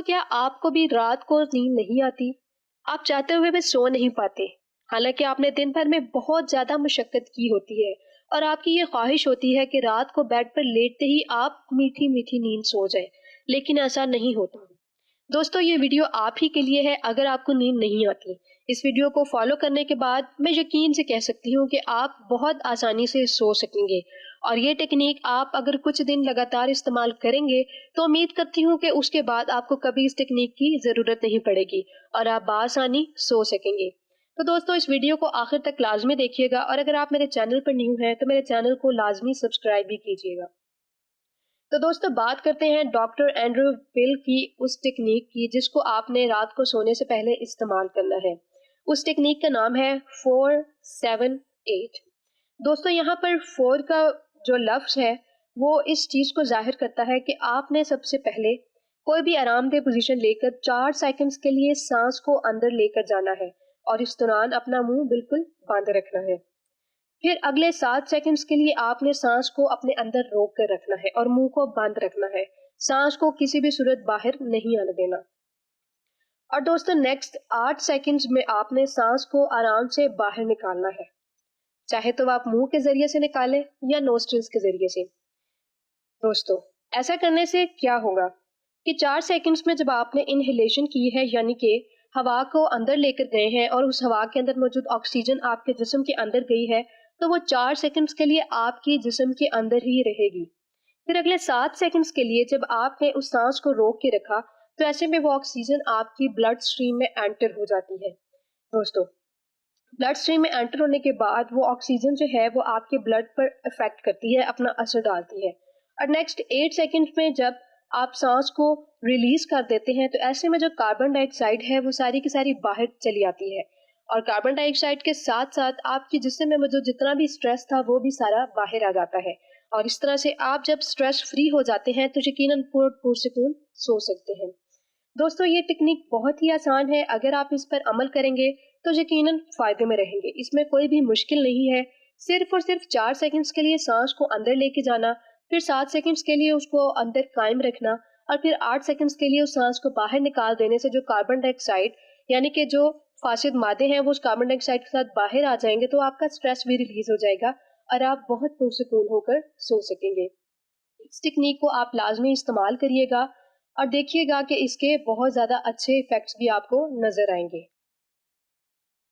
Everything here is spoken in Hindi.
क्या आपको भी रात को नींद नहीं आती? आप चाहते हुए भी सो नहीं पाते। हालांकि आपने दिन भर में बहुत ज़्यादा मशक्क़त की होती है और आपकी ये ख्वाहिश होती है कि रात को बेड पर लेटते ही आप मीठी मीठी नींद सो जाए, लेकिन ऐसा नहीं होता। दोस्तों, ये वीडियो आप ही के लिए है अगर आपको नींद नहीं आती। इस वीडियो को फॉलो करने के बाद मैं यकीन से कह सकती हूँ कि आप बहुत आसानी से सो सकेंगे और ये टेक्निक आप अगर कुछ दिन लगातार इस्तेमाल करेंगे तो उम्मीद करती हूँ कि उसके बाद आपको कभी इस टेक्निक की ज़रूरत नहीं पड़ेगी और आप बासानी सो सकेंगे। तो दोस्तों, इस वीडियो को आखिर तक लाजमी देखिएगा और अगर आप मेरे चैनल पर न्यू हैं तो मेरे चैनल को लाजमी सब्सक्राइब भी कीजिएगा। तो दोस्तों, बात करते हैं डॉक्टर एंड्रू विल की उस टेक्निक की जिसको आपने रात को सोने से पहले इस्तेमाल करना है। उस टेक्निक का नाम है 4-7-8। दोस्तों, यहाँ पर 4 का जो लफ्ज़ है वो इस चीज़ को जाहिर करता है कि आपने सबसे पहले कोई भी आरामदेह पोजीशन लेकर 4 सेकंड्स के लिए सांस को अंदर लेकर जाना है और इस दौरान अपना मुंह बिल्कुल बंद रखना है। फिर अगले 7 सेकंड्स के लिए आपने सांस को अपने अंदर रोक कर रखना है और मुंह को बंद रखना है। सांस को किसी भी सूरत बाहर नहीं आने देना। और दोस्तों, नेक्स्ट 8 सेकंड्स में आपने सांस को आराम से बाहर निकालना है। चाहे तो आप मुंह के जरिए से निकालें या नोस्ट्रिल्स के जरिए से। दोस्तों, ऐसा करने से क्या होगा कि 4 सेकंड्स में जब आपने इनहेलेशन की है, यानी कि हवा को अंदर लेकर गए हैं और उस हवा के अंदर मौजूद ऑक्सीजन आपके जिस्म के अंदर गई है, तो वो 4 सेकंड्स के लिए आपकी जिस्म के अंदर ही रहेगी। फिर अगले 7 सेकंड्स के लिए जब आपने उस सांस को रोक के रखा तो ऐसे में वो ऑक्सीजन आपकी ब्लड स्ट्रीम में एंटर हो जाती है। दोस्तों, ब्लड स्ट्रीम में एंटर होने के बाद वो ऑक्सीजन जो है वो आपके ब्लड पर इफेक्ट करती है, अपना असर डालती है। और नेक्स्ट 8 सेकंड में जब आप सांस को रिलीज कर देते हैं तो ऐसे में जो कार्बन डाइऑक्साइड है वो सारी की सारी बाहर चली आती है और कार्बन डाइऑक्साइड के साथ साथ आपके जिस्म में मौजूद जितना भी स्ट्रेस था वो भी सारा बाहर आ जाता है। और इस तरह से आप जब स्ट्रेस फ्री हो जाते हैं तो यकीनन पुरसकून सो सकते हैं। दोस्तों, ये टेक्निक बहुत ही आसान है। अगर आप इस पर अमल करेंगे तो यकीनन फायदे में रहेंगे। इसमें कोई भी मुश्किल नहीं है। सिर्फ और सिर्फ 4 सेकंड्स के लिए सांस को अंदर लेके जाना, फिर 7 सेकंड्स के लिए उसको अंदर कायम रखना और फिर 8 सेकंड्स के लिए उस सांस को बाहर निकाल देने से जो कार्बन डाइऑक्साइड यानी कि जो फासिद मादे हैं वो उस कार्बन डाइऑक्साइड के साथ बाहर आ जाएंगे तो आपका स्ट्रेस भी रिलीज हो जाएगा और आप बहुत पुरसकून होकर सो सकेंगे। इस टेक्निक को आप लाजमी इस्तेमाल करिएगा और देखिएगा कि इसके बहुत ज़्यादा अच्छे इफेक्ट्स भी आपको नज़र आएंगे।